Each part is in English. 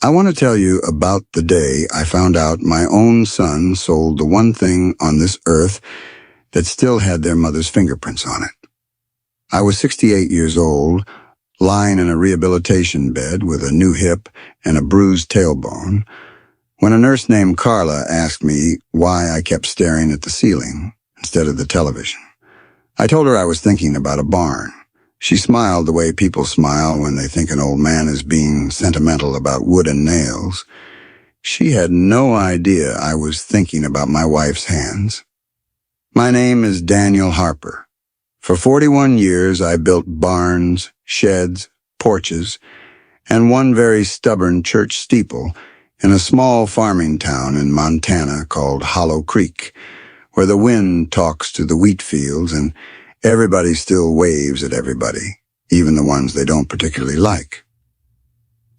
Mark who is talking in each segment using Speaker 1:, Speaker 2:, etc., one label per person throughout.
Speaker 1: I want to tell you about the day I found out my own son sold the one thing on this earth that still had their mother's fingerprints on it. I was 68 years old, lying in a rehabilitation bed with a new hip and a bruised tailbone, when a nurse named Carla asked me why I kept staring at the ceiling instead of the television. I told her I was thinking about a barn. She smiled the way people smile when they think an old man is being sentimental about wood and nails. She had no idea I was thinking about my wife's hands. My name is Daniel Harper. For 41 years, I built barns, sheds, porches, and one very stubborn church steeple in a small farming town in Montana called Hollow Creek, where the wind talks to the wheat fields and everybody still waves at everybody, even the ones they don't particularly like.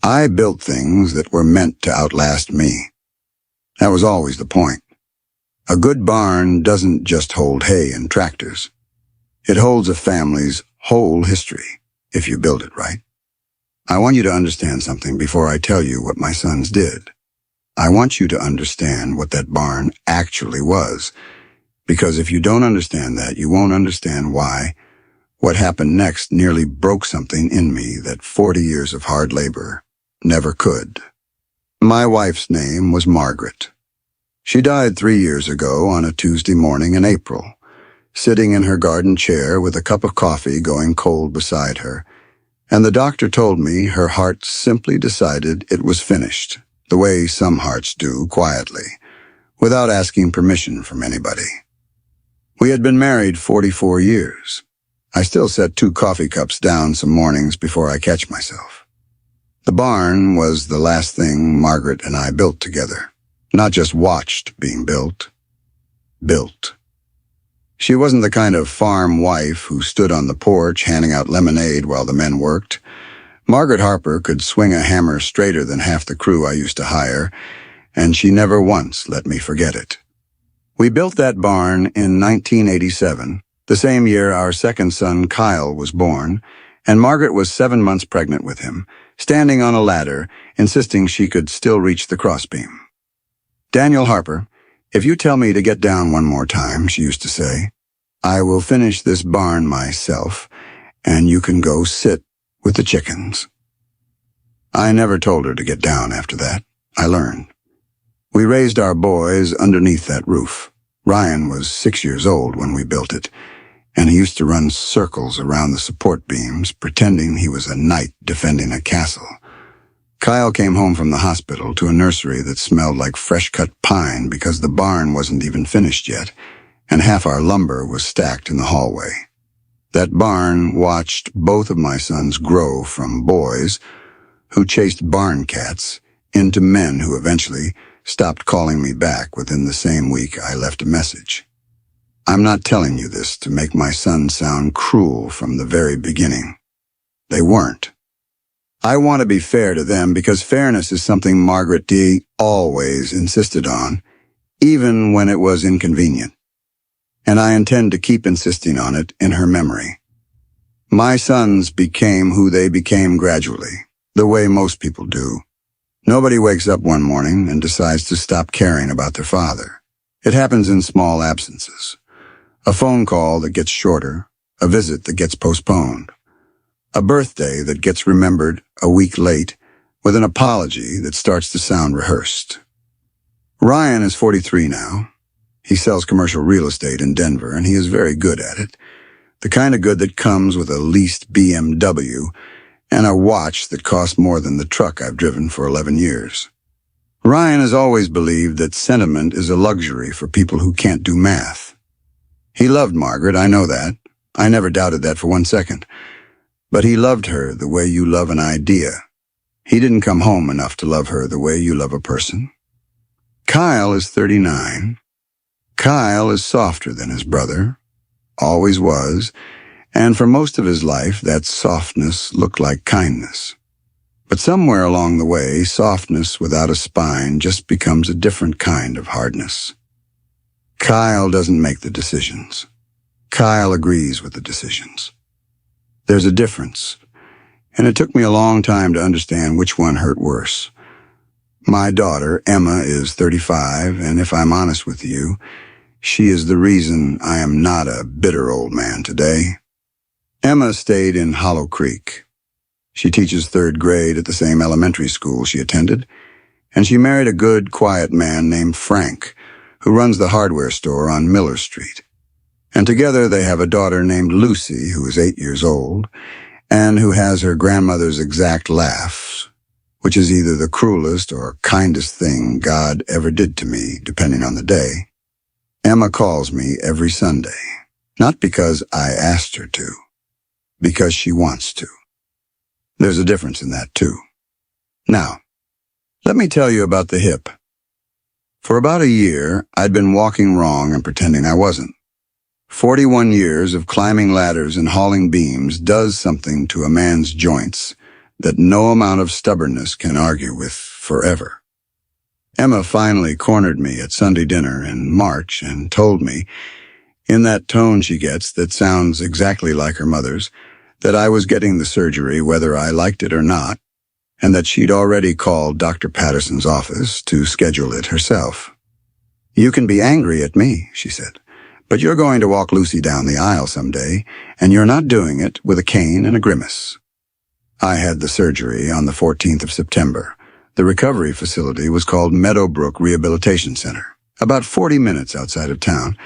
Speaker 1: I built things that were meant to outlast me. That was always the point. A good barn doesn't just hold hay and tractors. It holds a family's whole history, if you build it right. I want you to understand something before I tell you what my sons did. I want you to understand what that barn actually was, because if you don't understand that, you won't understand why what happened next nearly broke something in me that 40 years of hard labor never could. My wife's name was Margaret. She died 3 years ago on a Tuesday morning in April, sitting in her garden chair with a cup of coffee going cold beside her, and the doctor told me her heart simply decided it was finished, the way some hearts do, quietly, without asking permission from anybody. We had been married 44 years. I still set 2 coffee cups down some mornings before I catch myself. The barn was the last thing Margaret and I built together, not just watched being built. Built. She wasn't the kind of farm wife who stood on the porch handing out lemonade while the men worked. Margaret Harper could swing a hammer straighter than half the crew I used to hire, and she never once let me forget it. We built that barn in 1987, the same year our second son Kyle was born, and Margaret was 7 months pregnant with him, standing on a ladder, insisting she could still reach the crossbeam. "Daniel Harper, if you tell me to get down one more time," she used to say, "I will finish this barn myself, and you can go sit with the chickens." I never told her to get down after that. I learned. We raised our boys underneath that roof. Ryan was 6 years old when we built it, and he used to run circles around the support beams, pretending he was a knight defending a castle. Kyle came home from the hospital to a nursery that smelled like fresh-cut pine because the barn wasn't even finished yet, and half our lumber was stacked in the hallway. That barn watched both of my sons grow from boys who chased barn cats into men who eventually stopped calling me back within the same week I left a message. I'm not telling you this to make my sons sound cruel from the very beginning. They weren't. I want to be fair to them because fairness is something Margaret D. always insisted on, even when it was inconvenient. And I intend to keep insisting on it in her memory. My sons became who they became gradually, the way most people do. Nobody wakes up one morning and decides to stop caring about their father. It happens in small absences. A phone call that gets shorter, a visit that gets postponed, a birthday that gets remembered a week late with an apology that starts to sound rehearsed. Ryan is 43 now. He sells commercial real estate in Denver, and he is very good at it. The kind of good that comes with a leased BMW and a watch that costs more than the truck I've driven for 11 years. Ryan has always believed that sentiment is a luxury for people who can't do math. He loved Margaret, I know that. I never doubted that for 1 second. But he loved her the way you love an idea. He didn't come home enough to love her the way you love a person. Kyle is 39. Kyle is softer than his brother, always was, and for most of his life that softness looked like kindness. But somewhere along the way, softness without a spine just becomes a different kind of hardness. Kyle doesn't make the decisions. Kyle agrees with the decisions. There's a difference, and it took me a long time to understand which one hurt worse. My daughter, Emma, is 35, and if I'm honest with you, she is the reason I am not a bitter old man today. Emma stayed in Hollow Creek. She teaches third grade at the same elementary school she attended, and she married a good, quiet man named Frank, who runs the hardware store on Miller Street. And together they have a daughter named Lucy, who is 8 years old, and who has her grandmother's exact laughs, which is either the cruelest or kindest thing God ever did to me, depending on the day. Emma calls me every Sunday, not because I asked her to, because she wants to. There's a difference in that, too. Now, let me tell you about the hip. For about a year, I'd been walking wrong and pretending I wasn't. 41 years of climbing ladders and hauling beams does something to a man's joints that no amount of stubbornness can argue with forever. Emma finally cornered me at Sunday dinner in March and told me, in that tone she gets that sounds exactly like her mother's, that I was getting the surgery whether I liked it or not, and that she'd already called Dr. Patterson's office to schedule it herself. "You can be angry at me," she said, "but you're going to walk Lucy down the aisle someday, and you're not doing it with a cane and a grimace." I had the surgery on the 14th of September. The recovery facility was called Meadowbrook Rehabilitation Center, about 40 minutes outside of town,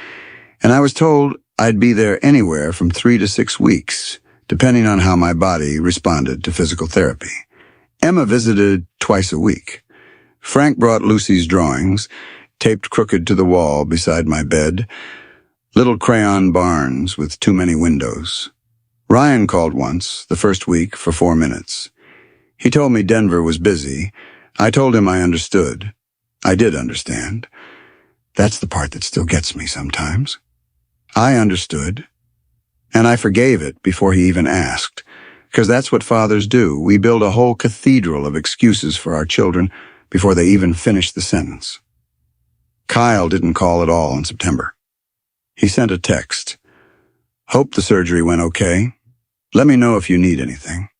Speaker 1: and I was told I'd be there anywhere from 3 to 6 weeks, depending on how my body responded to physical therapy. Emma visited twice a week. Frank brought Lucy's drawings, taped crooked to the wall beside my bed, little crayon barns with too many windows. Ryan called once, the first week, for 4 minutes. He told me Denver was busy. I told him I understood. I did understand. That's the part that still gets me sometimes. I understood, and I forgave it before he even asked, because that's what fathers do. We build a whole cathedral of excuses for our children before they even finish the sentence. Kyle didn't call at all in September. He sent a text. "Hope the surgery went okay. Let me know if you need anything."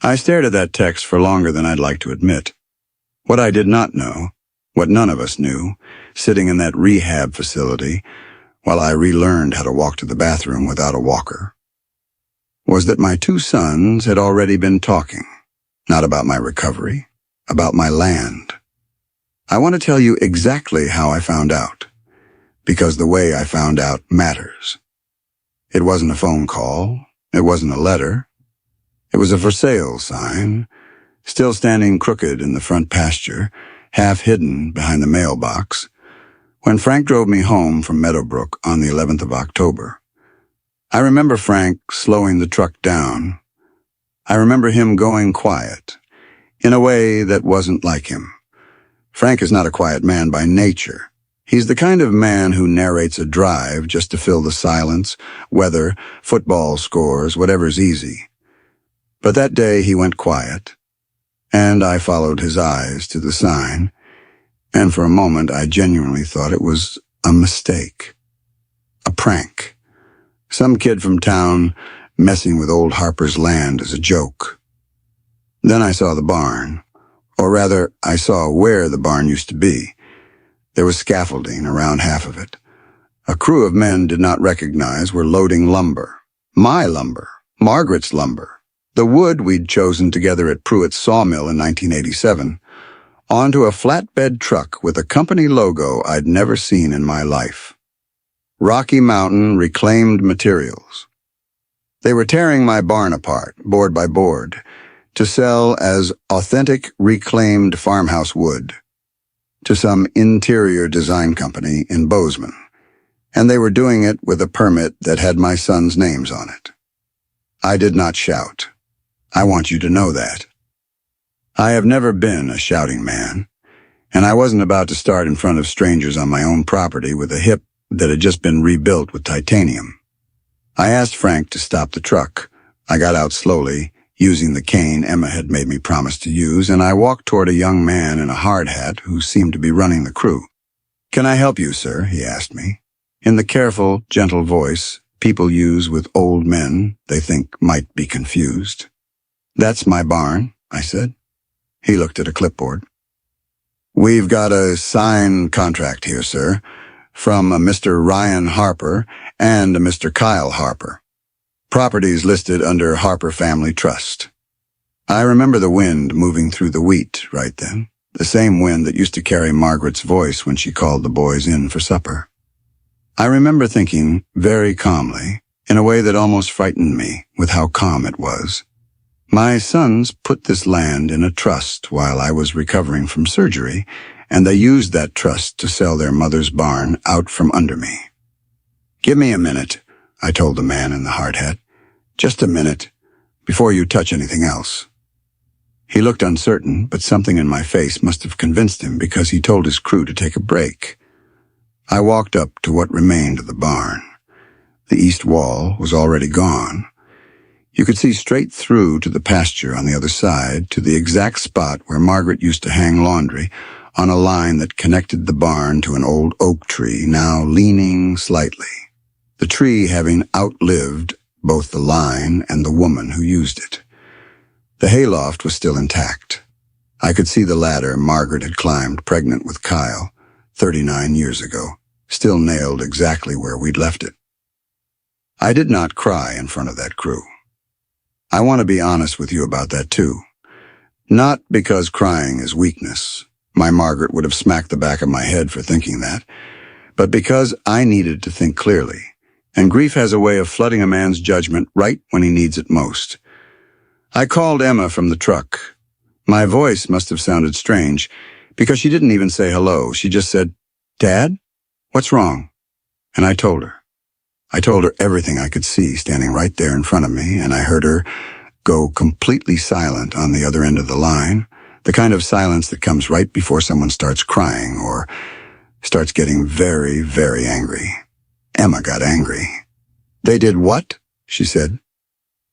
Speaker 1: I stared at that text for longer than I'd like to admit. What I did not know, what none of us knew, sitting in that rehab facility while I relearned how to walk to the bathroom without a walker, was that my 2 sons had already been talking, not about my recovery, about my land. I want to tell you exactly how I found out, because the way I found out matters. It wasn't a phone call. It wasn't a letter. It was a for sale sign, still standing crooked in the front pasture, half hidden behind the mailbox, when Frank drove me home from Meadowbrook on the 11th of October. I remember Frank slowing the truck down. I remember him going quiet, in a way that wasn't like him. Frank is not a quiet man by nature. He's the kind of man who narrates a drive just to fill the silence, weather, football scores, whatever's easy. But that day he went quiet, and I followed his eyes to the sign, and for a moment I genuinely thought it was a mistake, a prank. Some kid from town messing with old Harper's land as a joke. Then I saw the barn, or rather, I saw where the barn used to be. There was scaffolding around half of it. A crew of men did not recognize were loading lumber. My lumber, Margaret's lumber, the wood we'd chosen together at Pruitt's sawmill in 1987, onto a flatbed truck with a company logo I'd never seen in my life. Rocky Mountain Reclaimed Materials. They were tearing my barn apart, board by board, to sell as authentic reclaimed farmhouse wood to some interior design company in Bozeman, and they were doing it with a permit that had my sons' names on it. I did not shout. I want you to know that. I have never been a shouting man, and I wasn't about to start in front of strangers on my own property with a hip that had just been rebuilt with titanium. I asked Frank to stop the truck. I got out slowly, using the cane Emma had made me promise to use, and I walked toward a young man in a hard hat who seemed to be running the crew. "Can I help you, sir?" he asked me, in the careful, gentle voice people use with old men they think might be confused. "That's my barn," I said. He looked at a clipboard. "We've got a signed contract here, sir, from a Mr. Ryan Harper and a Mr. Kyle Harper. Properties listed under Harper Family Trust." I remember the wind moving through the wheat right then, the same wind that used to carry Margaret's voice when she called the boys in for supper. I remember thinking very calmly, in a way that almost frightened me with how calm it was. My sons put this land in a trust while I was recovering from surgery, and they used that trust to sell their mother's barn out from under me. "Give me a minute," I told the man in the hard hat. "Just a minute, before you touch anything else." He looked uncertain, but something in my face must have convinced him because he told his crew to take a break. I walked up to what remained of the barn. The east wall was already gone. You could see straight through to the pasture on the other side, to the exact spot where Margaret used to hang laundry, on a line that connected the barn to an old oak tree, now leaning slightly, the tree having outlived both the line and the woman who used it. The hayloft was still intact. I could see the ladder Margaret had climbed pregnant with Kyle 39 years ago, still nailed exactly where we'd left it. I did not cry in front of that crew. I want to be honest with you about that too. Not because crying is weakness. My Margaret would have smacked the back of my head for thinking that, but because I needed to think clearly, and grief has a way of flooding a man's judgment right when he needs it most. I called Emma from the truck. My voice must have sounded strange, because she didn't even say hello. She just said, "Dad, what's wrong?" And I told her. I told her everything I could see standing right there in front of me, and I heard her go completely silent on the other end of the line, the kind of silence that comes right before someone starts crying or starts getting very, very angry. Emma got angry. "They did what?" she said.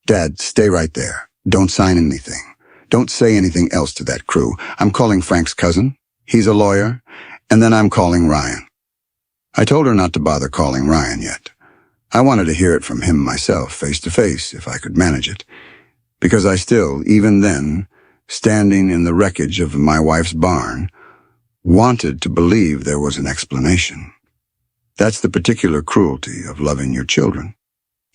Speaker 1: "Dad, stay right there. Don't sign anything. Don't say anything else to that crew. I'm calling Frank's cousin. He's a lawyer. And then I'm calling Ryan." I told her not to bother calling Ryan yet. I wanted to hear it from him myself, face to face, if I could manage it. Because I still, even then, standing in the wreckage of my wife's barn, wanted to believe there was an explanation. That's the particular cruelty of loving your children.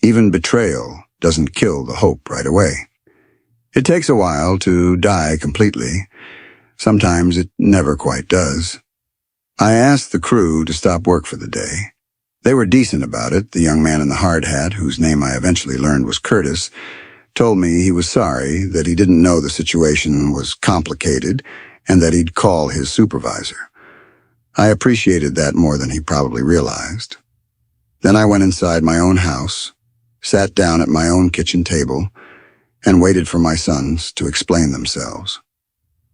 Speaker 1: Even betrayal doesn't kill the hope right away. It takes a while to die completely. Sometimes it never quite does. I asked the crew to stop work for the day. They were decent about it. The young man in the hard hat, whose name I eventually learned was Curtis, told me he was sorry, that he didn't know the situation was complicated, and that he'd call his supervisor. I appreciated that more than he probably realized. Then I went inside my own house, sat down at my own kitchen table, and waited for my sons to explain themselves.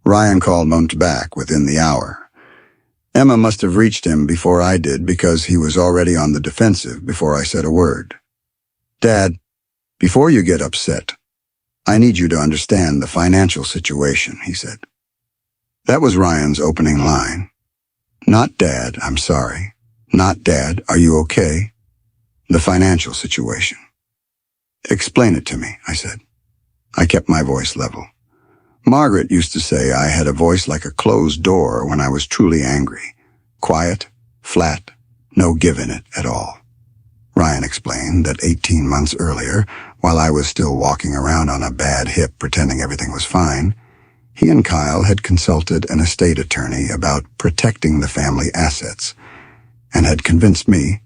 Speaker 1: Ryan called Munt back within the hour. Emma must have reached him before I did because he was already on the defensive before I said a word. "Dad, before you get upset, I need you to understand the financial situation," he said. That was Ryan's opening line. Not "Dad, I'm sorry." Not "Dad, are you okay?" The financial situation. "Explain it to me," I said. I kept my voice level. Margaret used to say I had a voice like a closed door when I was truly angry. Quiet, flat, no give in it at all. Ryan explained that 18 months earlier, while I was still walking around on a bad hip pretending everything was fine, he and Kyle had consulted an estate attorney about protecting the family assets, and had convinced me,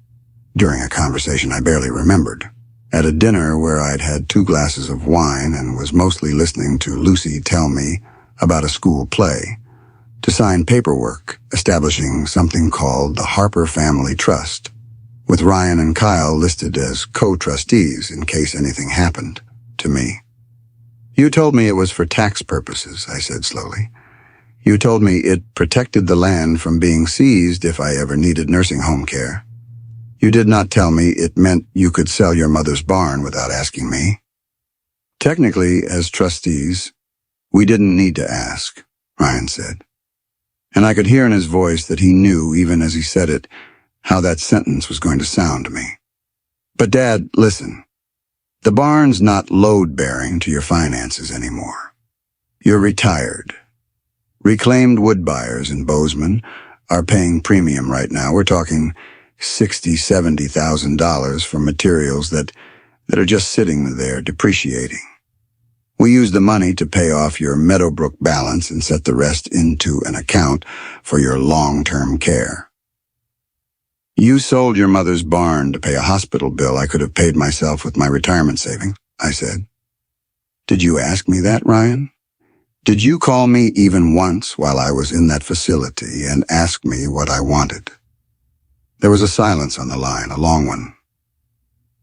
Speaker 1: during a conversation I barely remembered, at a dinner where I'd had 2 glasses of wine and was mostly listening to Lucy tell me about a school play, to sign paperwork establishing something called the Harper Family Trust, with Ryan and Kyle listed as co-trustees in case anything happened to me. "You told me it was for tax purposes," I said slowly. "You told me it protected the land from being seized if I ever needed nursing home care. You did not tell me it meant you could sell your mother's barn without asking me." "Technically, as trustees, we didn't need to ask," Ryan said. And I could hear in his voice that he knew, even as he said it, how that sentence was going to sound to me. "But Dad, listen. The barn's not load-bearing to your finances anymore. You're retired. Reclaimed wood buyers in Bozeman are paying premium right now. We're talking $60,000, $70,000 for materials that are just sitting there depreciating. We use the money to pay off your Meadowbrook balance and set the rest into an account for your long-term care. You sold your mother's barn to pay a hospital bill I could have paid myself with my retirement savings, I said. Did you ask me that, Ryan? Did you call me even once while I was in that facility and ask me what I wanted? There was a silence on the line, a long one.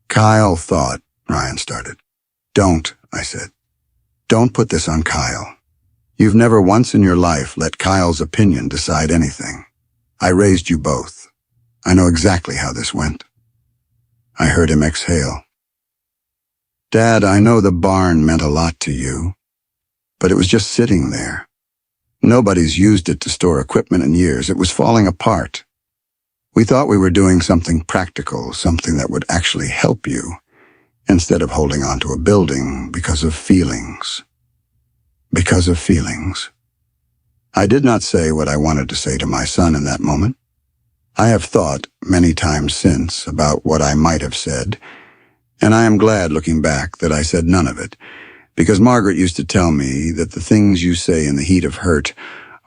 Speaker 1: Kyle thought, Ryan started. Don't, I said. Don't put this on Kyle. You've never once in your life let Kyle's opinion decide anything. I raised you both. I know exactly how this went. I heard him exhale. Dad, I know the barn meant a lot to you, but it was just sitting there. Nobody's used it to store equipment in years. It was falling apart. We thought we were doing something practical, something that would actually help you, instead of holding on to a building because of feelings. Because of feelings. I did not say what I wanted to say to my son in that moment. I have thought many times since about what I might have said, and I am glad looking back that I said none of it, because Margaret used to tell me that the things you say in the heat of hurt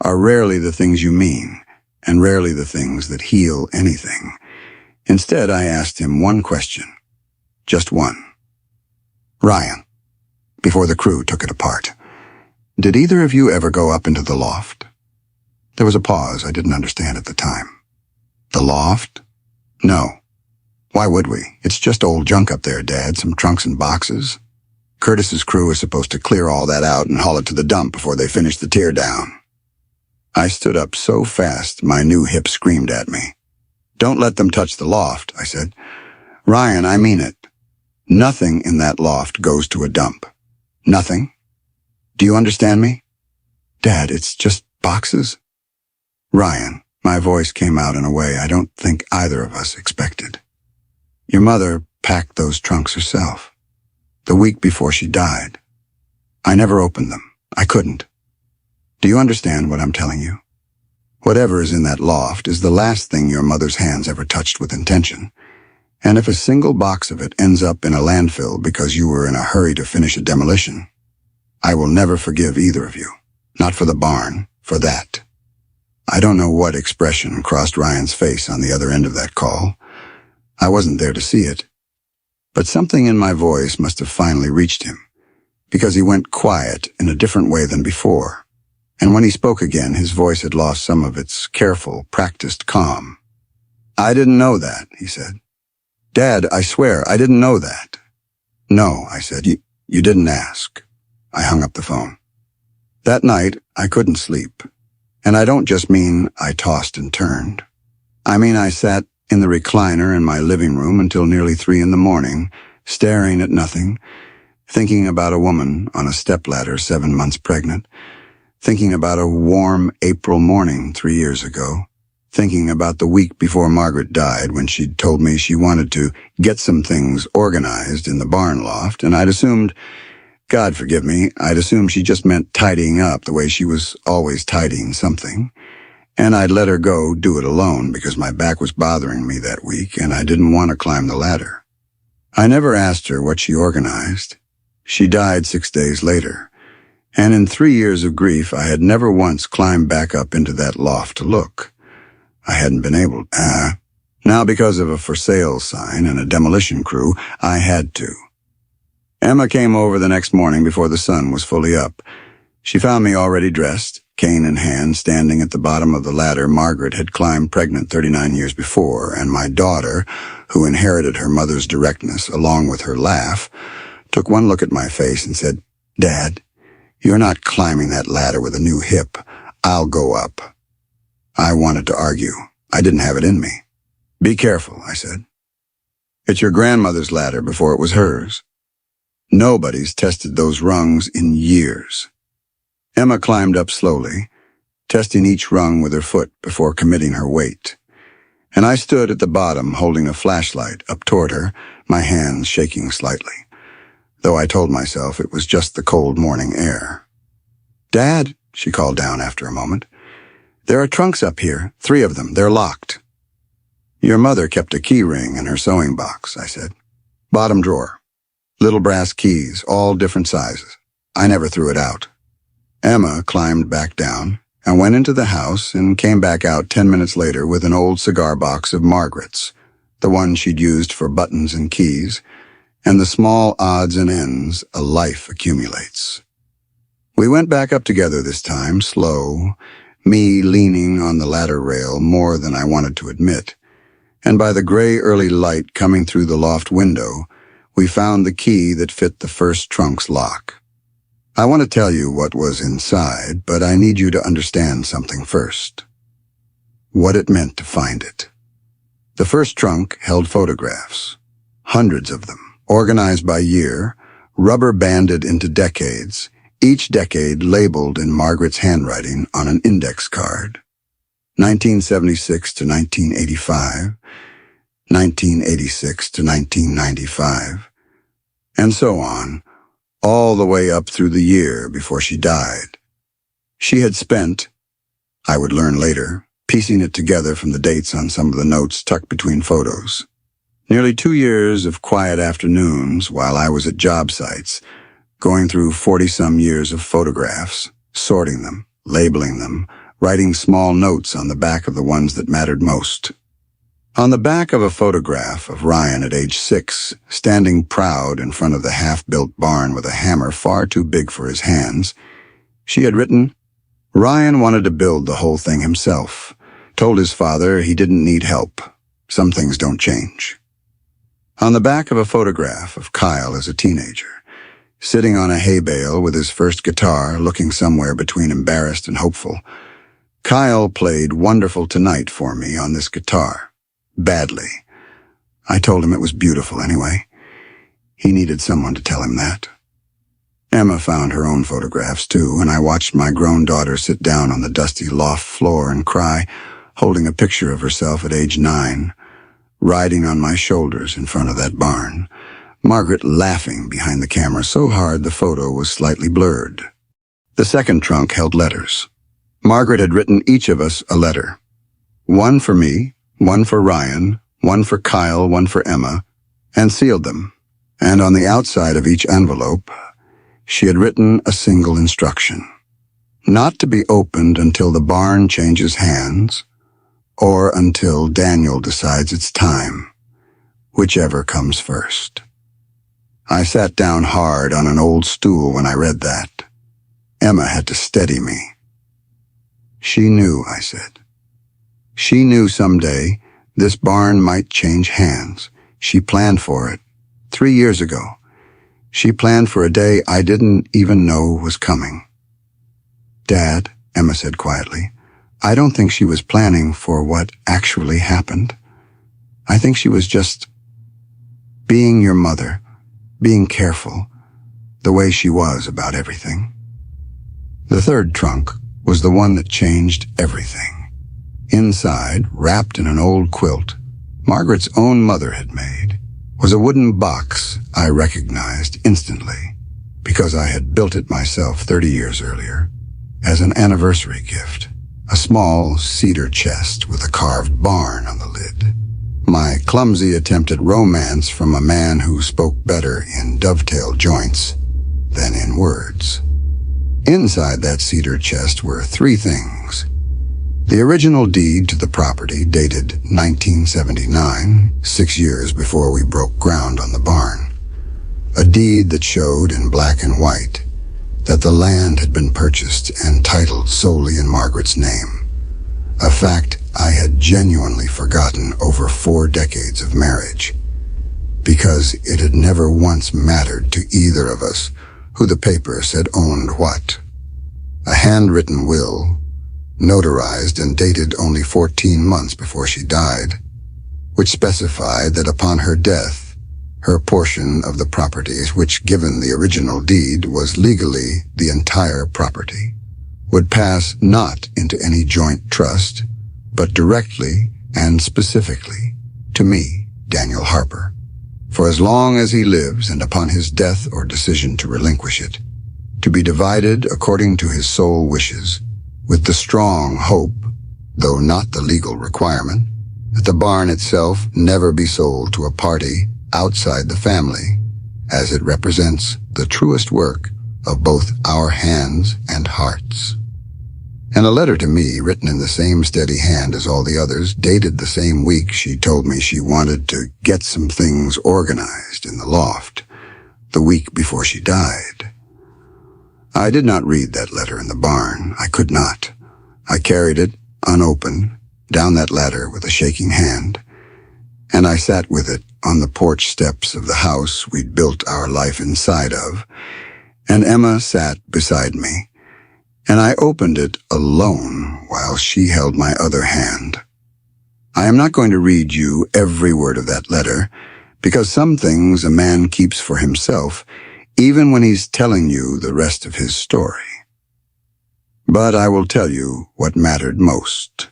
Speaker 1: are rarely the things you mean, and rarely the things that heal anything. Instead, I asked him one question, just one. Ryan, before the crew took it apart, did either of you ever go up into the loft? There was a pause I didn't understand at the time. The loft? No. Why would we? It's just old junk up there, Dad, some trunks and boxes. Curtis's crew is supposed to clear all that out and haul it to the dump before they finish the tear down. I stood up so fast my new hip screamed at me. Don't let them touch the loft, I said. Ryan, I mean it. Nothing in that loft goes to a dump. Nothing. Do you understand me? Dad, it's just boxes. Ryan, my voice came out in a way I don't think either of us expected. Your mother packed those trunks herself, the week before she died. I never opened them. I couldn't. Do you understand what I'm telling you? Whatever is in that loft is the last thing your mother's hands ever touched with intention. And if a single box of it ends up in a landfill because you were in a hurry to finish a demolition, I will never forgive either of you. Not for the barn, for that. I don't know what expression crossed Ryan's face on the other end of that call. I wasn't there to see it. But something in my voice must have finally reached him, because he went quiet in a different way than before. And when he spoke again, his voice had lost some of its careful, practiced calm. I didn't know that, he said. Dad, I swear, I didn't know that. No, I said, you didn't ask. I hung up the phone. That night, I couldn't sleep. And I don't just mean I tossed and turned. I mean I sat in the recliner in my living room until nearly 3 a.m, staring at nothing, thinking about a woman on a stepladder 7 months pregnant, thinking about a warm April morning 3 years ago, thinking about the week before Margaret died when she'd told me she wanted to get some things organized in the barn loft, and I'd assumed, God forgive me, I'd assumed she just meant tidying up the way she was always tidying something, and I'd let her go do it alone because my back was bothering me that week and I didn't want to climb the ladder. I never asked her what she organized. She died 6 days later, and in 3 years of grief I had never once climbed back up into that loft to look. I hadn't been able to. Now because of a for sale sign and a demolition crew, I had to. Emma came over the next morning before the sun was fully up. She found me already dressed, cane in hand, standing at the bottom of the ladder Margaret had climbed pregnant 39 years before, and my daughter, who inherited her mother's directness along with her laugh, took one look at my face and said, Dad, you're not climbing that ladder with a new hip. I'll go up. I wanted to argue. I didn't have it in me. Be careful, I said. It's your grandmother's ladder before it was hers. Nobody's tested those rungs in years. Emma climbed up slowly, testing each rung with her foot before committing her weight. And I stood at the bottom holding a flashlight up toward her, my hands shaking slightly, though I told myself it was just the cold morning air. Dad, she called down after a moment. "There are trunks up here, 3 of them. They're locked." "Your mother kept a key ring in her sewing box," I said. "Bottom drawer. Little brass keys, all different sizes. I never threw it out." Emma climbed back down and went into the house and came back out 10 minutes later with an old cigar box of Margaret's, the one she'd used for buttons and keys, and the small odds and ends a life accumulates. We went back up together this time, slow, me leaning on the ladder rail more than I wanted to admit, and by the gray early light coming through the loft window, we found the key that fit the first trunk's lock. I want to tell you what was inside, but I need you to understand something first. What it meant to find it. The first trunk held photographs, hundreds of them, organized by year, rubber-banded into decades, each decade labeled in Margaret's handwriting on an index card. 1976 to 1985, 1986 to 1995, and so on, all the way up through the year before she died. She had spent, I would learn later, piecing it together from the dates on some of the notes tucked between photos. Nearly 2 years of quiet afternoons while I was at job sites, going through 40-some years of photographs, sorting them, labeling them, writing small notes on the back of the ones that mattered most. On the back of a photograph of Ryan at age 6, standing proud in front of the half-built barn with a hammer far too big for his hands, she had written, "Ryan wanted to build the whole thing himself, told his father he didn't need help. Some things don't change." On the back of a photograph of Kyle as a teenager, sitting on a hay bale with his first guitar, looking somewhere between embarrassed and hopeful, Kyle played Wonderful Tonight for me on this guitar. Badly. I told him it was beautiful anyway. He needed someone to tell him that. Emma found her own photographs too, and I watched my grown daughter sit down on the dusty loft floor and cry, holding a picture of herself at age 9, riding on my shoulders in front of that barn, Margaret laughing behind the camera so hard the photo was slightly blurred. The second trunk held letters. Margaret had written each of us a letter. One for me, one for Ryan, one for Kyle, one for Emma, and sealed them. And on the outside of each envelope, she had written a single instruction. Not to be opened until the barn changes hands, or until Daniel decides it's time, whichever comes first. I sat down hard on an old stool when I read that. Emma had to steady me. "She knew," I said. "She knew someday this barn might change hands. She planned for it 3 years ago. She planned for a day I didn't even know was coming." "Dad," Emma said quietly, "I don't think she was planning for what actually happened. I think she was just being your mother, being careful, the way she was about everything." The third trunk was the one that changed everything. Inside, wrapped in an old quilt Margaret's own mother had made, was a wooden box I recognized instantly because I had built it myself 30 years earlier as an anniversary gift, a small cedar chest with a carved barn on the lid. My clumsy attempt at romance from a man who spoke better in dovetail joints than in words. Inside that cedar chest were 3 things. The original deed to the property, dated 1979, 6 years before we broke ground on the barn. A deed that showed in black and white that the land had been purchased and titled solely in Margaret's name, a fact I had genuinely forgotten over 4 decades of marriage, because it had never once mattered to either of us who the paper said owned what. A handwritten will, notarized and dated only 14 months before she died, which specified that upon her death, her portion of the property, which given the original deed was legally the entire property, would pass not into any joint trust, but directly and specifically to me, Daniel Harper, for as long as he lives, and upon his death or decision to relinquish it, to be divided according to his sole wishes, with the strong hope, though not the legal requirement, that the barn itself never be sold to a party outside the family, as it represents the truest work of both our hands and hearts. And a letter to me, written in the same steady hand as all the others, dated the same week she told me she wanted to get some things organized in the loft, the week before she died. I did not read that letter in the barn. I could not. I carried it, unopened, down that ladder with a shaking hand, and I sat with it on the porch steps of the house we'd built our life inside of, and Emma sat beside me, and I opened it alone while she held my other hand. I am not going to read you every word of that letter, because some things a man keeps for himself, even when he's telling you the rest of his story. But I will tell you what mattered most.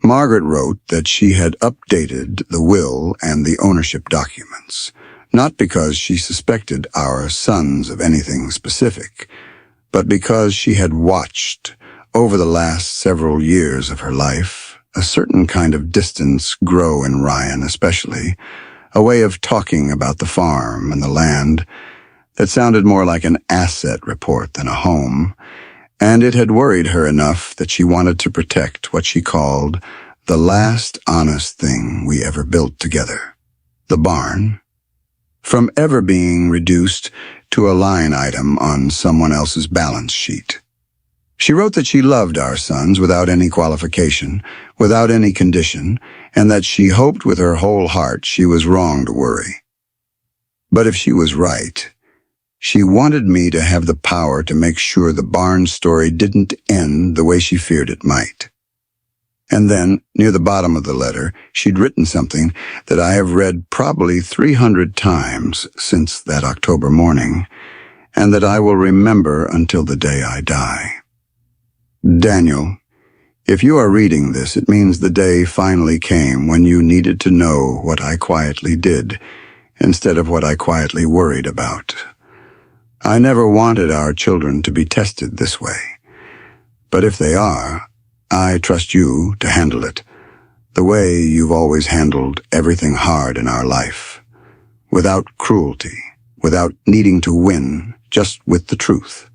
Speaker 1: Margaret wrote that she had updated the will and the ownership documents, not because she suspected our sons of anything specific, but because she had watched, over the last several years of her life, a certain kind of distance grow in Ryan especially, a way of talking about the farm and the land that sounded more like an asset report than a home, and it had worried her enough that she wanted to protect what she called the last honest thing we ever built together, the barn, from ever being reduced to a line item on someone else's balance sheet. She wrote that she loved our sons without any qualification, without any condition, and that she hoped with her whole heart she was wrong to worry. But if she was right, she wanted me to have the power to make sure the barn story didn't end the way she feared it might. And then, near the bottom of the letter, she'd written something that I have read probably 300 times since that October morning, and that I will remember until the day I die. Daniel, if you are reading this, it means the day finally came when you needed to know what I quietly did, instead of what I quietly worried about. I never wanted our children to be tested this way, but if they are, I trust you to handle it, the way you've always handled everything hard in our life, without cruelty, without needing to win, just with the truth,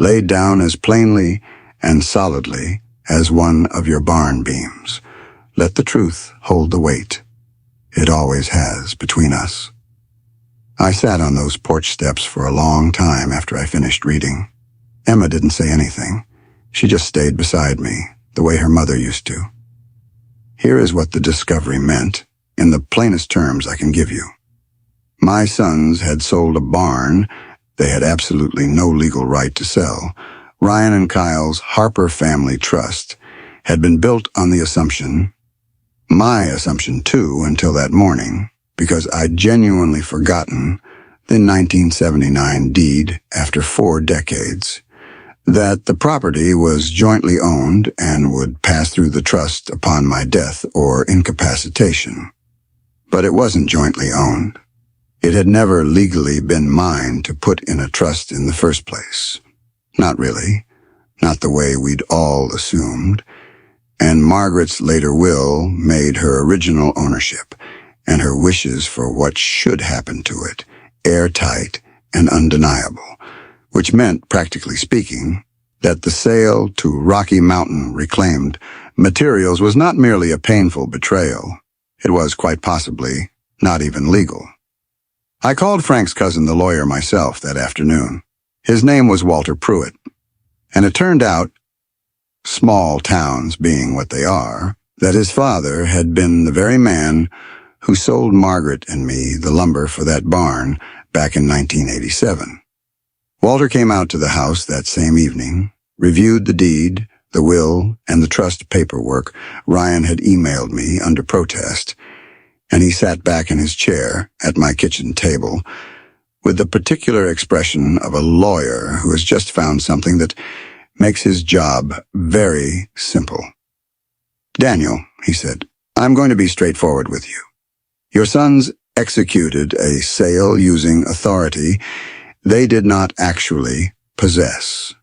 Speaker 1: laid down as plainly and solidly as one of your barn beams. Let the truth hold the weight. It always has between us. I sat on those porch steps for a long time after I finished reading. Emma didn't say anything. She just stayed beside me, the way her mother used to. Here is what the discovery meant, in the plainest terms I can give you. My sons had sold a barn they had absolutely no legal right to sell. Ryan and Kyle's Harper Family Trust had been built on the assumption, my assumption too until that morning, because I'd genuinely forgotten the 1979 deed after 4 decades, that the property was jointly owned and would pass through the trust upon my death or incapacitation. But it wasn't jointly owned. It had never legally been mine to put in a trust in the first place. Not really. Not the way we'd all assumed. And Margaret's later will made her original ownership and her wishes for what should happen to it airtight and undeniable, which meant, practically speaking, that the sale to Rocky Mountain Reclaimed Materials was not merely a painful betrayal. It was, quite possibly, not even legal. I called Frank's cousin, the lawyer, myself that afternoon. His name was Walter Pruitt, and it turned out, small towns being what they are, that his father had been the very man who sold Margaret and me the lumber for that barn back in 1987. Walter came out to the house that same evening, reviewed the deed, the will, and the trust paperwork Ryan had emailed me under protest, and he sat back in his chair at my kitchen table with the particular expression of a lawyer who has just found something that makes his job very simple. "Daniel," he said, "I'm going to be straightforward with you. Your sons executed a sale using authority they did not actually possess.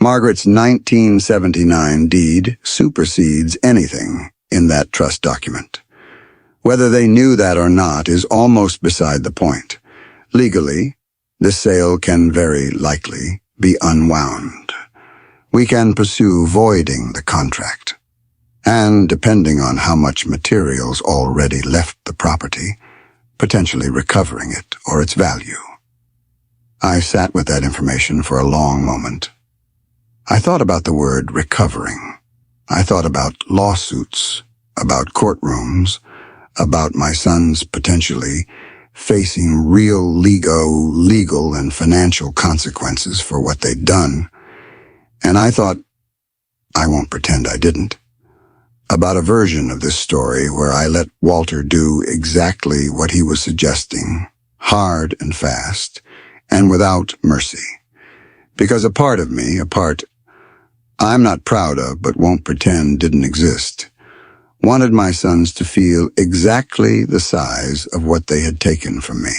Speaker 1: Margaret's 1979 deed supersedes anything in that trust document. Whether they knew that or not is almost beside the point. Legally, the sale can very likely be unwound. We can pursue voiding the contract. And, depending on how much material's already left the property, potentially recovering it or its value. I sat with that information for a long moment. I thought about the word recovering. I thought about lawsuits, about courtrooms, about my sons potentially facing real legal and financial consequences for what they'd done. And I thought, I won't pretend I didn't, about a version of this story where I let Walter do exactly what he was suggesting, hard and fast, and without mercy. Because a part of me, a part I'm not proud of but won't pretend didn't exist, wanted my sons to feel exactly the size of what they had taken from me.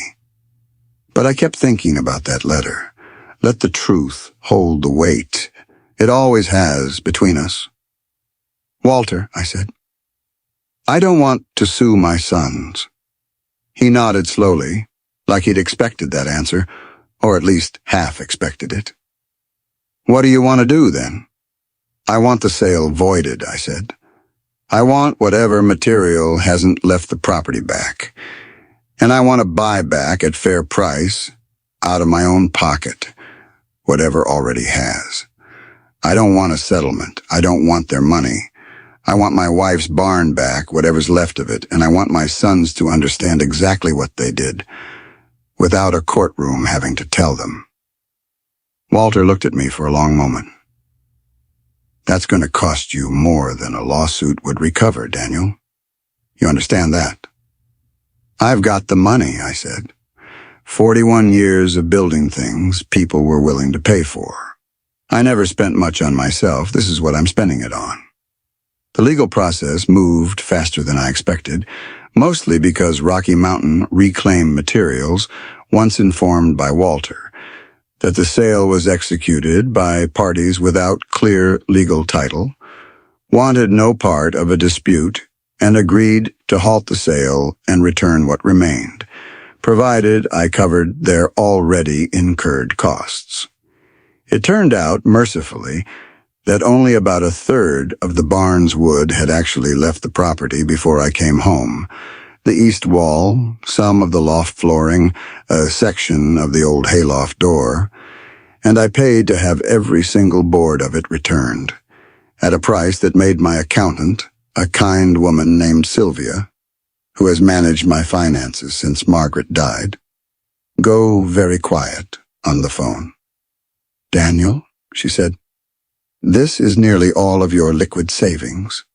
Speaker 1: But I kept thinking about that letter. Let the truth hold the weight it always has between us. Walter, I said, I don't want to sue my sons. He nodded slowly, like he'd expected that answer, or at least half expected it. What do you want to do, then? I want the sale voided, I said. I want whatever material hasn't left the property back, and I want to buy back at fair price, out of my own pocket, whatever already has. I don't want a settlement. I don't want their money. I want my wife's barn back, whatever's left of it, and I want my sons to understand exactly what they did, without a courtroom having to tell them. Walter looked at me for a long moment. That's going to cost you more than a lawsuit would recover, Daniel. You understand that? I've got the money, I said. 41 years of building things people were willing to pay for. I never spent much on myself. This is what I'm spending it on. The legal process moved faster than I expected, mostly because Rocky Mountain Reclaimed Materials once informed by Walter that the sale was executed by parties without clear legal title, wanted no part of a dispute, and agreed to halt the sale and return what remained, provided I covered their already incurred costs. It turned out, mercifully, that only about a third of the barn's wood had actually left the property before I came home. The east wall, some of the loft flooring, a section of the old hayloft door, and I paid to have every single board of it returned, at a price that made my accountant, a kind woman named Sylvia, who has managed my finances since Margaret died, go very quiet on the phone. Daniel, she said, this is nearly all of your liquid savings.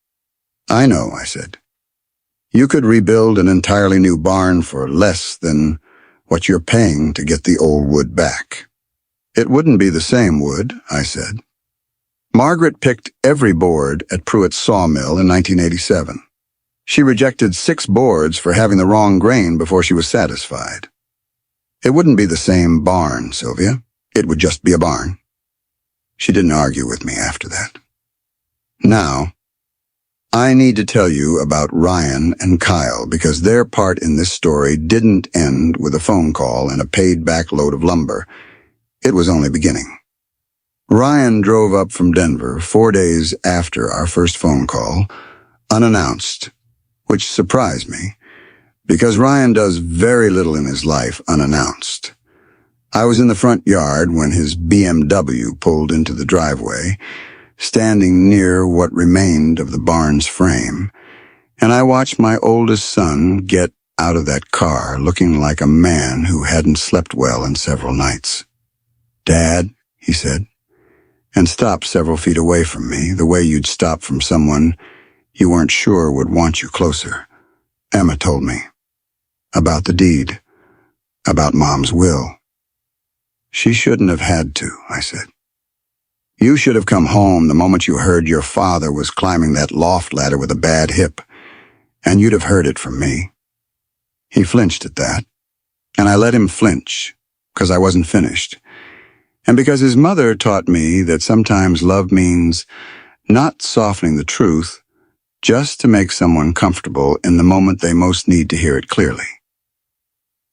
Speaker 1: I know, I said. You could rebuild an entirely new barn for less than what you're paying to get the old wood back. It wouldn't be the same wood, I said. Margaret picked every board at Pruitt's sawmill in 1987. She rejected 6 boards for having the wrong grain before she was satisfied. It wouldn't be the same barn, Sylvia. It would just be a barn. She didn't argue with me after that. Now, I need to tell you about Ryan and Kyle because their part in this story didn't end with a phone call and a paid-back load of lumber. It was only beginning. Ryan drove up from Denver 4 days after our first phone call, unannounced, which surprised me, because Ryan does very little in his life unannounced. I was in the front yard when his BMW pulled into the driveway, standing near what remained of the barn's frame, and I watched my oldest son get out of that car looking like a man who hadn't slept well in several nights. Dad, he said, and stopped several feet away from me, the way you'd stop from someone you weren't sure would want you closer. Emma told me. About the deed. About Mom's will. She shouldn't have had to, I said. You should have come home the moment you heard your father was climbing that loft ladder with a bad hip, and you'd have heard it from me. He flinched at that, and I let him flinch, because I wasn't finished. And because his mother taught me that sometimes love means not softening the truth, just to make someone comfortable in the moment they most need to hear it clearly.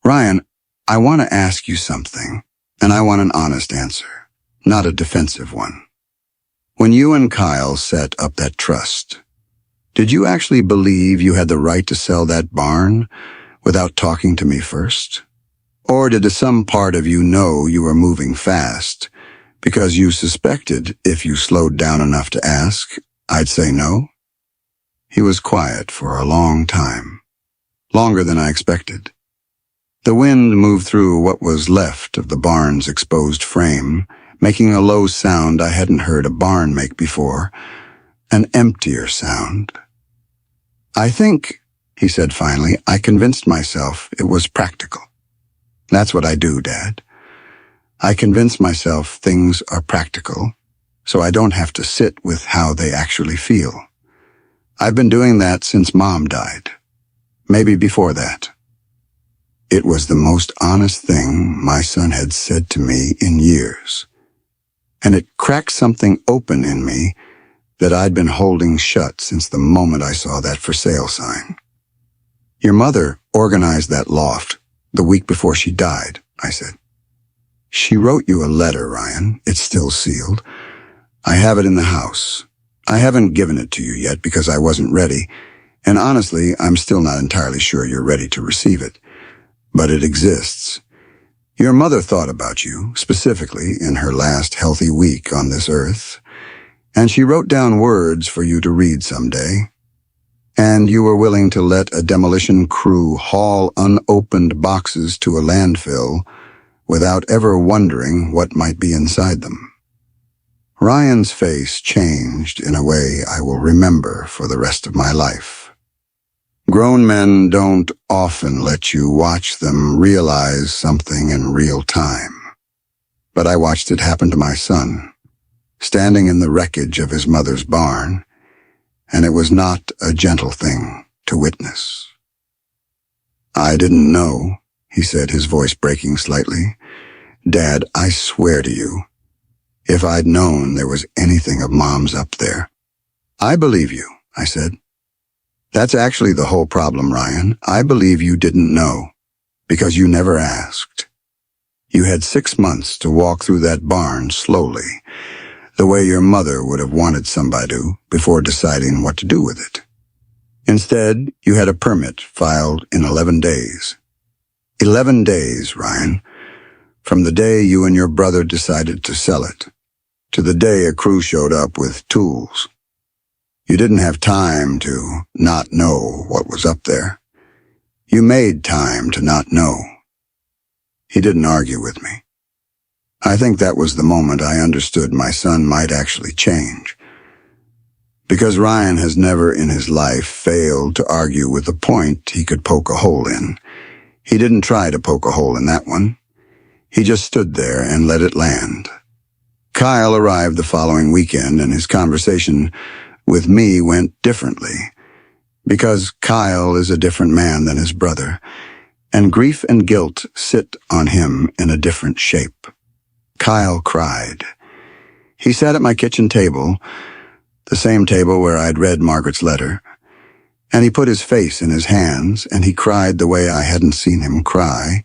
Speaker 1: Ryan, I want to ask you something, and I want an honest answer, not a defensive one. When you and Kyle set up that trust, did you actually believe you had the right to sell that barn without talking to me first? Or did some part of you know you were moving fast because you suspected if you slowed down enough to ask, I'd say no? He was quiet for a long time, longer than I expected. The wind moved through what was left of the barn's exposed frame, making a low sound I hadn't heard a barn make before, an emptier sound. I think, he said finally, I convinced myself it was practical. That's what I do, Dad. I convince myself things are practical, so I don't have to sit with how they actually feel. I've been doing that since Mom died. Maybe before that. It was the most honest thing my son had said to me in years. And it cracked something open in me that I'd been holding shut since the moment I saw that for sale sign. Your mother organized that loft the week before she died, I said. She wrote you a letter, Ryan. It's still sealed. I have it in the house. I haven't given it to you yet because I wasn't ready, and honestly, I'm still not entirely sure you're ready to receive it. But it exists. Your mother thought about you, specifically in her last healthy week on this earth, and she wrote down words for you to read someday. And you were willing to let a demolition crew haul unopened boxes to a landfill without ever wondering what might be inside them. Ryan's face changed in a way I will remember for the rest of my life. Grown men don't often let you watch them realize something in real time. But I watched it happen to my son, standing in the wreckage of his mother's barn, and it was not a gentle thing to witness. I didn't know, he said, his voice breaking slightly. Dad, I swear to you, if I'd known there was anything of Mom's up there. I believe you, I said. That's actually the whole problem, Ryan. I believe you didn't know, because you never asked. You had 6 months to walk through that barn slowly, the way your mother would have wanted somebody to, before deciding what to do with it. Instead, you had a permit filed in 11 days. 11 days, Ryan, from the day you and your brother decided to sell it, to the day a crew showed up with tools. You didn't have time to not know what was up there. You made time to not know. He didn't argue with me. I think that was the moment I understood my son might actually change. Because Ryan has never in his life failed to argue with a point he could poke a hole in. He didn't try to poke a hole in that one. He just stood there and let it land. Kyle arrived the following weekend, and his conversation with me went differently. Because Kyle is a different man than his brother, and grief and guilt sit on him in a different shape. Kyle cried. He sat at my kitchen table, the same table where I'd read Margaret's letter, and he put his face in his hands, and he cried the way I hadn't seen him cry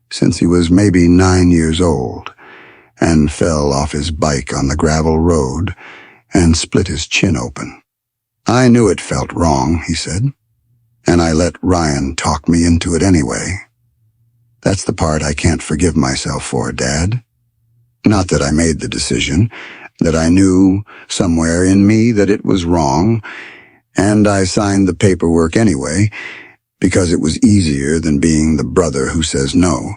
Speaker 1: since he was maybe 9 years old, and fell off his bike on the gravel road and split his chin open. I knew it felt wrong, he said, and I let Ryan talk me into it anyway. That's the part I can't forgive myself for, Dad. Not that I made the decision, that I knew somewhere in me that it was wrong, and I signed the paperwork anyway, because it was easier than being the brother who says no.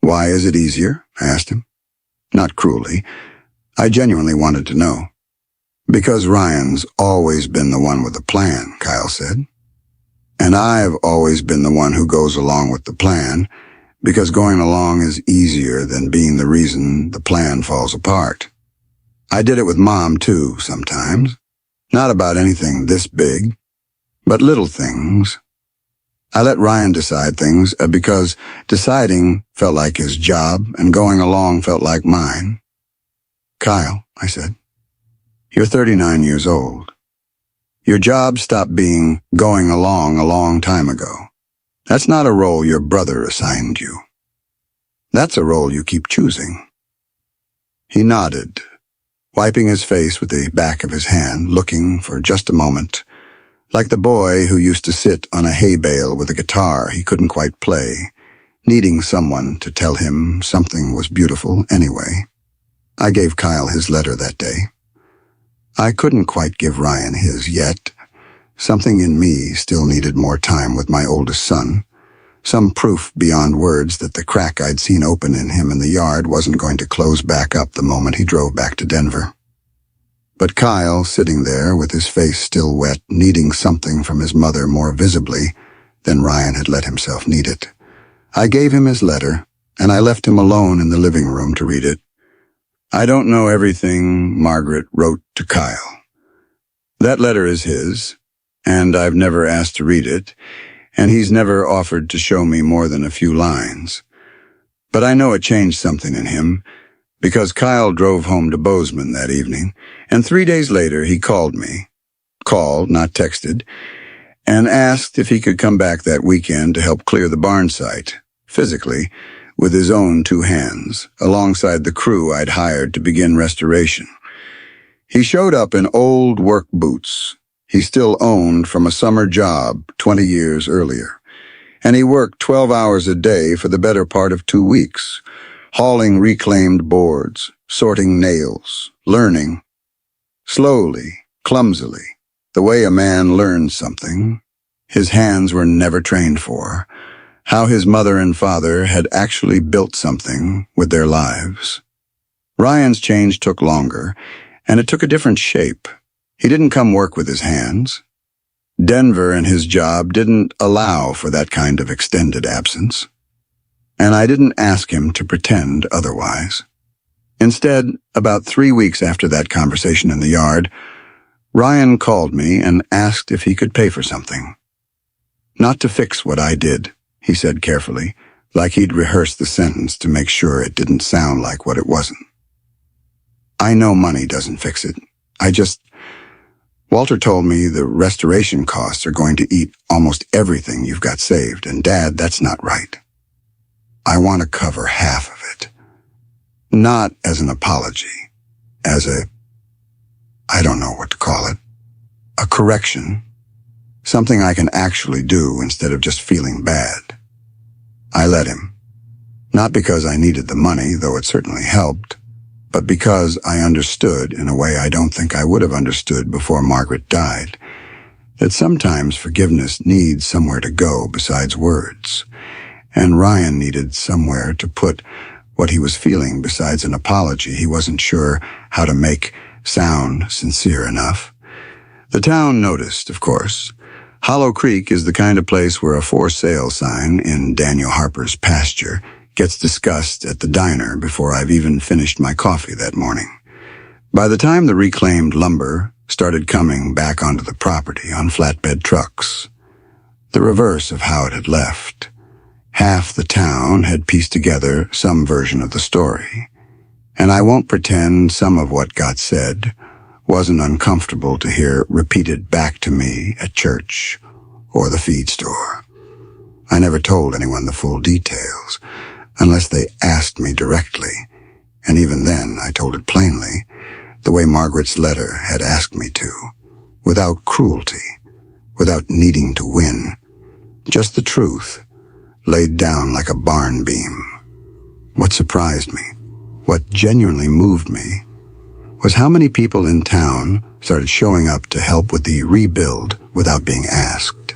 Speaker 1: Why is it easier? I asked him. Not cruelly. I genuinely wanted to know. Because Ryan's always been the one with the plan, Kyle said. And I've always been the one who goes along with the plan, because going along is easier than being the reason the plan falls apart. I did it with Mom, too, sometimes. Not about anything this big, but little things. I let Ryan decide things because deciding felt like his job and going along felt like mine. Kyle, I said, you're 39 years old. Your job stopped being going along a long time ago. That's not a role your brother assigned you. That's a role you keep choosing. He nodded, wiping his face with the back of his hand, looking for just a moment, like the boy who used to sit on a hay bale with a guitar he couldn't quite play, needing someone to tell him something was beautiful anyway. I gave Kyle his letter that day. I couldn't quite give Ryan his yet. Something in me still needed more time with my oldest son, some proof beyond words that the crack I'd seen open in him in the yard wasn't going to close back up the moment he drove back to Denver. But Kyle, sitting there with his face still wet, needing something from his mother more visibly than Ryan had let himself need it. I gave him his letter, and I left him alone in the living room to read it. I don't know everything Margaret wrote to Kyle. That letter is his, and I've never asked to read it, and he's never offered to show me more than a few lines. But I know it changed something in him, because Kyle drove home to Bozeman that evening, and 3 days later he called me, not texted, and asked if he could come back that weekend to help clear the barn site, physically, with his own 2 hands, alongside the crew I'd hired to begin restoration. He showed up in old work boots he still owned from a summer job 20 years earlier, and he worked 12 hours a day for the better part of 2 weeks, hauling reclaimed boards, sorting nails, learning. Slowly, clumsily, the way a man learns something his hands were never trained for, how his mother and father had actually built something with their lives. Ryan's change took longer, and it took a different shape. He didn't come work with his hands. Denver and his job didn't allow for that kind of extended absence. And I didn't ask him to pretend otherwise. Instead, about 3 weeks after that conversation in the yard, Ryan called me and asked if he could pay for something. Not to fix what I did, he said carefully, like he'd rehearsed the sentence to make sure it didn't sound like what it wasn't. I know money doesn't fix it. Walter told me the restoration costs are going to eat almost everything you've got saved, and Dad, that's not right. I want to cover half of it. Not as an apology, as I don't know what to call it, a correction, something I can actually do instead of just feeling bad. I let him, not because I needed the money, though it certainly helped, but because I understood in a way I don't think I would have understood before Margaret died, that sometimes forgiveness needs somewhere to go besides words, and Ryan needed somewhere to put what he was feeling besides an apology he wasn't sure how to make sound sincere enough. The town noticed, of course. Hollow Creek is the kind of place where a for sale sign in Daniel Harper's pasture gets discussed at the diner before I've even finished my coffee that morning. By the time the reclaimed lumber started coming back onto the property on flatbed trucks, the reverse of how it had left, half the town had pieced together some version of the story, and I won't pretend some of what got said wasn't uncomfortable to hear repeated back to me at church or the feed store. I never told anyone the full details, unless they asked me directly, and even then I told it plainly, the way Margaret's letter had asked me to, without cruelty, without needing to win, just the truth, laid down like a barn beam. What surprised me, what genuinely moved me, was how many people in town started showing up to help with the rebuild without being asked.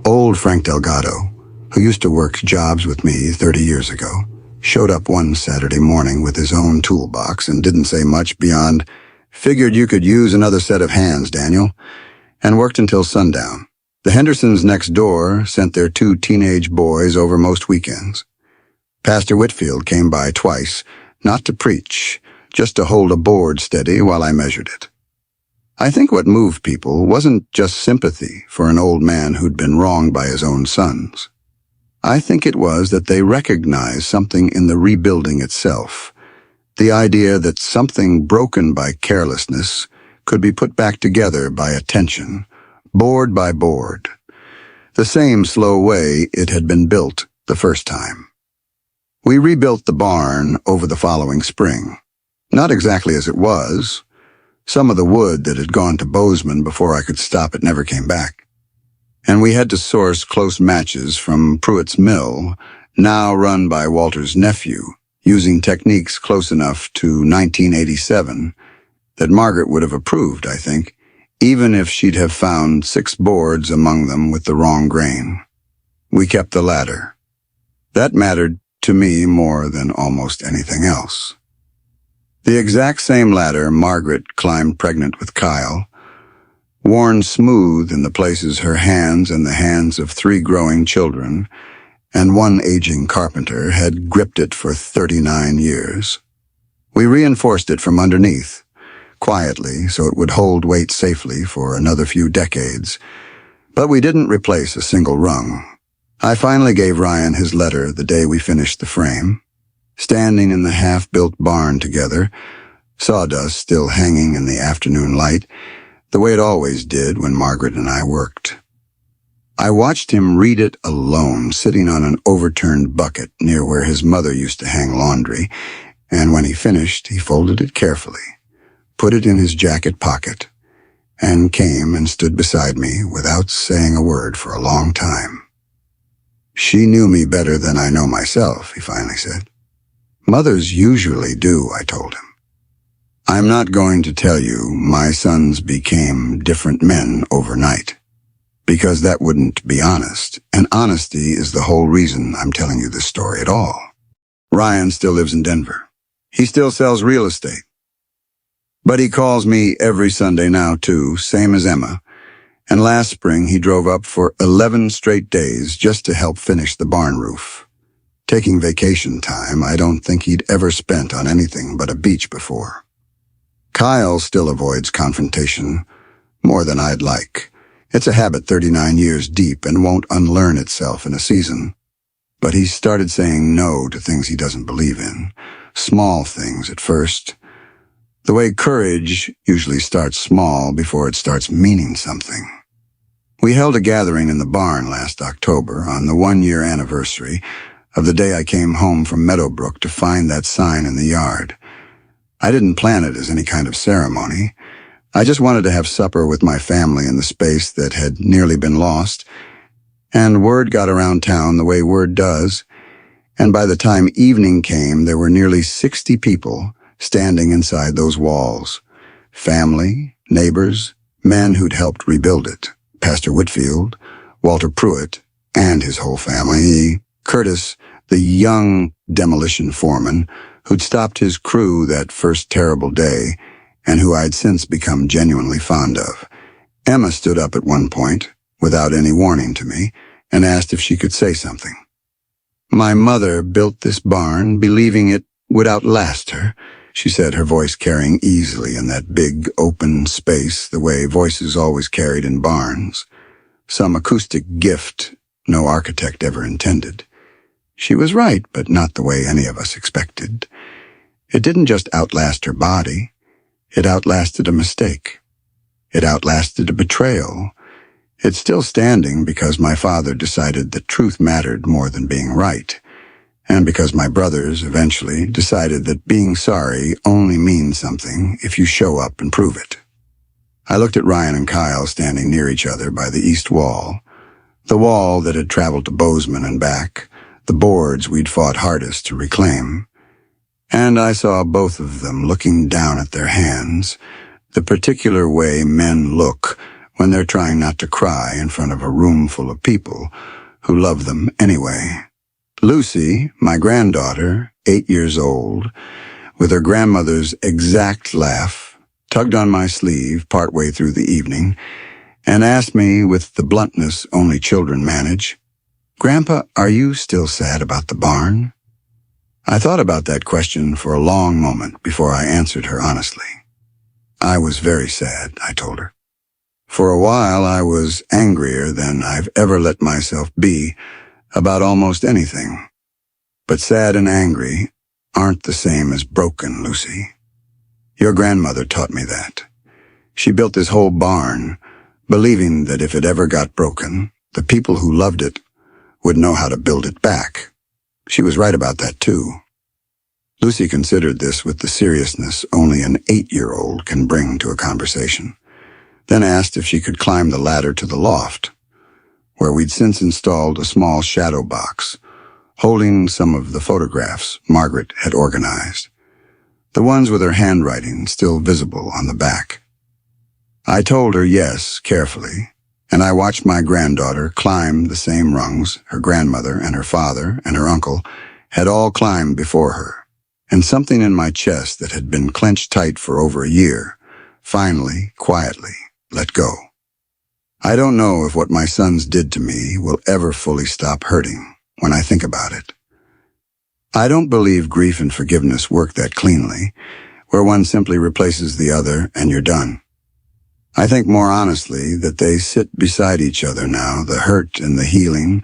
Speaker 1: Old Frank Delgado, who used to work jobs with me 30 years ago, showed up one Saturday morning with his own toolbox and didn't say much beyond, "Figured you could use another set of hands, Daniel," and worked until sundown. The Hendersons next door sent their 2 teenage boys over most weekends. Pastor Whitfield came by twice, not to preach, just to hold a board steady while I measured it. I think what moved people wasn't just sympathy for an old man who'd been wronged by his own sons. I think it was that they recognized something in the rebuilding itself, the idea that something broken by carelessness could be put back together by attention, board by board, the same slow way it had been built the first time. We rebuilt the barn over the following spring. Not exactly as it was. Some of the wood that had gone to Bozeman before I could stop it never came back. And we had to source close matches from Pruitt's mill, now run by Walter's nephew, using techniques close enough to 1987 that Margaret would have approved, I think, even if she'd have found 6 boards among them with the wrong grain. We kept the latter. That mattered to me more than almost anything else. The exact same ladder Margaret climbed pregnant with Kyle, worn smooth in the places her hands and the hands of 3 growing children and 1 aging carpenter had gripped it for 39 years. We reinforced it from underneath, quietly, so it would hold weight safely for another few decades, but we didn't replace a single rung. I finally gave Ryan his letter the day we finished the frame. Standing in the half-built barn together, sawdust still hanging in the afternoon light, the way it always did when Margaret and I worked. I watched him read it alone, sitting on an overturned bucket near where his mother used to hang laundry, and when he finished, he folded it carefully, put it in his jacket pocket, and came and stood beside me without saying a word for a long time. "She knew me better than I know myself," he finally said. "Mothers usually do," I told him. "I'm not going to tell you my sons became different men overnight, because that wouldn't be honest, and honesty is the whole reason I'm telling you this story at all. Ryan still lives in Denver. He still sells real estate. But he calls me every Sunday now, too, same as Emma, and last spring he drove up for 11 straight days just to help finish the barn roof. Taking vacation time I don't think he'd ever spent on anything but a beach before. Kyle still avoids confrontation, more than I'd like. It's a habit 39 years deep and won't unlearn itself in a season. But he's started saying no to things he doesn't believe in, small things at first. The way courage usually starts small before it starts meaning something. We held a gathering in the barn last October on the 1-year anniversary of the day I came home from Meadowbrook to find that sign in the yard. I didn't plan it as any kind of ceremony. I just wanted to have supper with my family in the space that had nearly been lost, and word got around town the way word does, and by the time evening came, there were nearly 60 people standing inside those walls. Family, neighbors, men who'd helped rebuild it. Pastor Whitfield, Walter Pruitt, and his whole family, Curtis, the young demolition foreman, who'd stopped his crew that first terrible day, and who I'd since become genuinely fond of. Emma stood up at one point, without any warning to me, and asked if she could say something. "My mother built this barn believing it would outlast her," she said, her voice carrying easily in that big, open space the way voices always carried in barns. Some acoustic gift no architect ever intended. She was right, but not the way any of us expected. It didn't just outlast her body. It outlasted a mistake. It outlasted a betrayal. It's still standing because my father decided that truth mattered more than being right, and because my brothers eventually decided that being sorry only means something if you show up and prove it. I looked at Ryan and Kyle standing near each other by the east wall, the wall that had traveled to Bozeman and back, the boards we'd fought hardest to reclaim. And I saw both of them looking down at their hands, the particular way men look when they're trying not to cry in front of a room full of people who love them anyway. Lucy, my granddaughter, 8 years old, with her grandmother's exact laugh, tugged on my sleeve partway through the evening and asked me with the bluntness only children manage, "Grandpa, are you still sad about the barn?" I thought about that question for a long moment before I answered her honestly. I was very sad, I told her. For a while, I was angrier than I've ever let myself be about almost anything. But sad and angry aren't the same as broken, Lucy. Your grandmother taught me that. She built this whole barn, believing that if it ever got broken, the people who loved it would know how to build it back. She was right about that, too. Lucy considered this with the seriousness only an 8-year-old can bring to a conversation, then asked if she could climb the ladder to the loft, where we'd since installed a small shadow box, holding some of the photographs Margaret had organized, the ones with her handwriting still visible on the back. I told her yes, carefully, and I watched my granddaughter climb the same rungs her grandmother and her father and her uncle had all climbed before her, and something in my chest that had been clenched tight for over a year finally, quietly, let go. I don't know if what my sons did to me will ever fully stop hurting when I think about it. I don't believe grief and forgiveness work that cleanly, where one simply replaces the other and you're done. I think more honestly that they sit beside each other now, the hurt and the healing,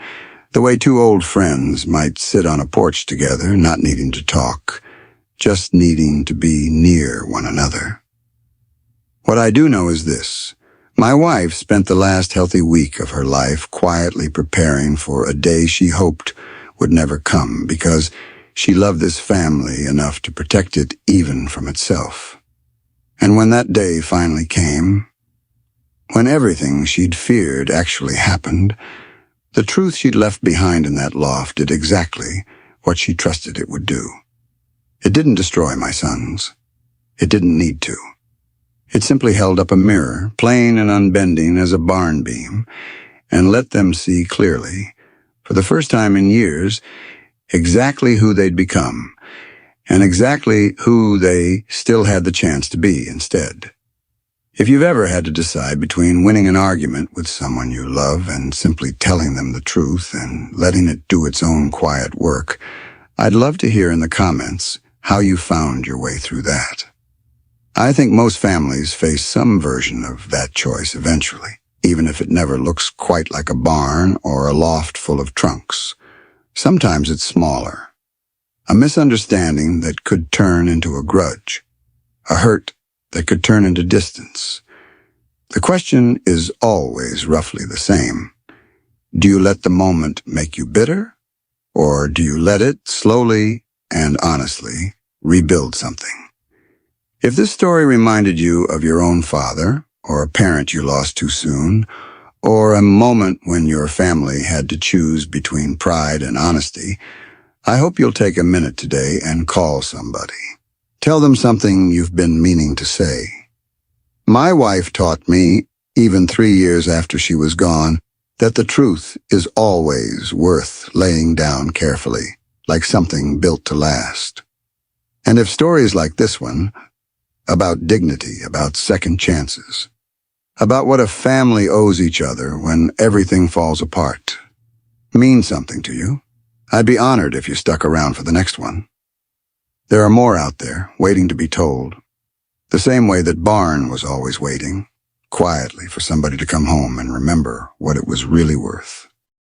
Speaker 1: the way two old friends might sit on a porch together, not needing to talk, just needing to be near one another. What I do know is this. My wife spent the last healthy week of her life quietly preparing for a day she hoped would never come because she loved this family enough to protect it even from itself. And when that day finally came, when everything she'd feared actually happened, the truth she'd left behind in that loft did exactly what she trusted it would do. It didn't destroy my sons. It didn't need to. It simply held up a mirror, plain and unbending as a barn beam, and let them see clearly, for the first time in years, exactly who they'd become, and exactly who they still had the chance to be instead. If you've ever had to decide between winning an argument with someone you love and simply telling them the truth and letting it do its own quiet work, I'd love to hear in the comments how you found your way through that. I think most families face some version of that choice eventually, even if it never looks quite like a barn or a loft full of trunks. Sometimes it's smaller. A misunderstanding that could turn into a grudge. A hurt that could turn into distance. The question is always roughly the same. Do you let the moment make you bitter? Or do you let it slowly and honestly rebuild something? If this story reminded you of your own father, or a parent you lost too soon, or a moment when your family had to choose between pride and honesty, I hope you'll take a minute today and call somebody. Tell them something you've been meaning to say. My wife taught me, even 3 years after she was gone, that the truth is always worth laying down carefully, like something built to last. And if stories like this one, about dignity, about second chances, about what a family owes each other when everything falls apart, mean something to you, I'd be honored if you stuck around for the next one. There are more out there, waiting to be told, the same way that Barn was always waiting, quietly for somebody to come home and remember what it was really worth.